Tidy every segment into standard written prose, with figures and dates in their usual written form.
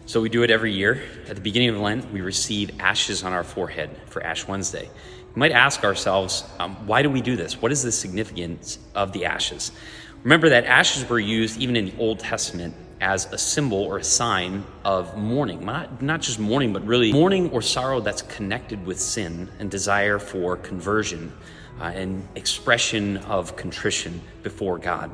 So we do it every year. At the beginning of Lent, we receive ashes on our forehead for Ash Wednesday. We might ask ourselves, why do we do this? What is the significance of the ashes? Remember that ashes were used even in the Old Testament as a symbol or a sign of mourning. Not just mourning, but really mourning or sorrow that's connected with sin and desire for conversion and expression of contrition before God.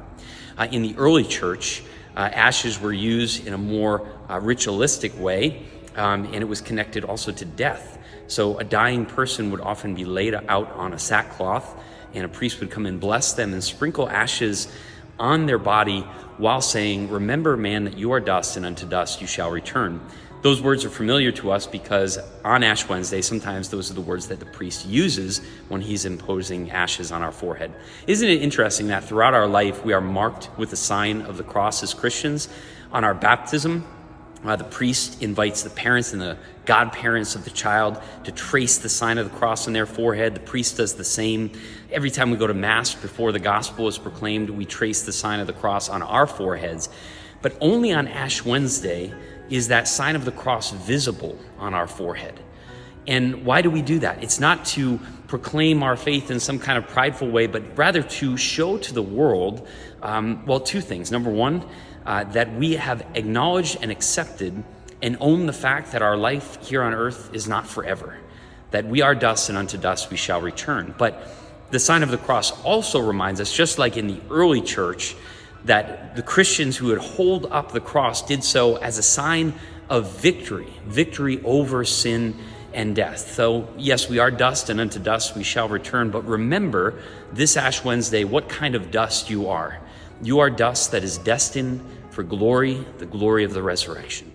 In the early church, ashes were used in a more ritualistic way, and it was connected also to death. So a dying person would often be laid out on a sackcloth, and a priest would come and bless them and sprinkle ashes on their body while saying, "Remember, man, that you are dust, and unto dust you shall return." Those words are familiar to us because on Ash Wednesday, sometimes those are the words that the priest uses when he's imposing ashes on our forehead. Isn't it interesting that throughout our life, we are marked with the sign of the cross as Christians? On our baptism, the priest invites the parents and the godparents of the child to trace the sign of the cross on their forehead. The priest does the same. Every time we go to Mass before the gospel is proclaimed, we trace the sign of the cross on our foreheads. But only on Ash Wednesday is that sign of the cross visible on our forehead. And why do we do that? It's not to proclaim our faith in some kind of prideful way, but rather to show to the world, two things. Number one, that we have acknowledged and accepted and own the fact that our life here on earth is not forever, that we are dust and unto dust we shall return. But the sign of the cross also reminds us, just like in the early church, that the Christians who would hold up the cross did so as a sign of victory over sin and death. So yes, we are dust and unto dust we shall return, but remember this Ash Wednesday what kind of dust you are. You are dust that is destined for glory, the glory of the resurrection.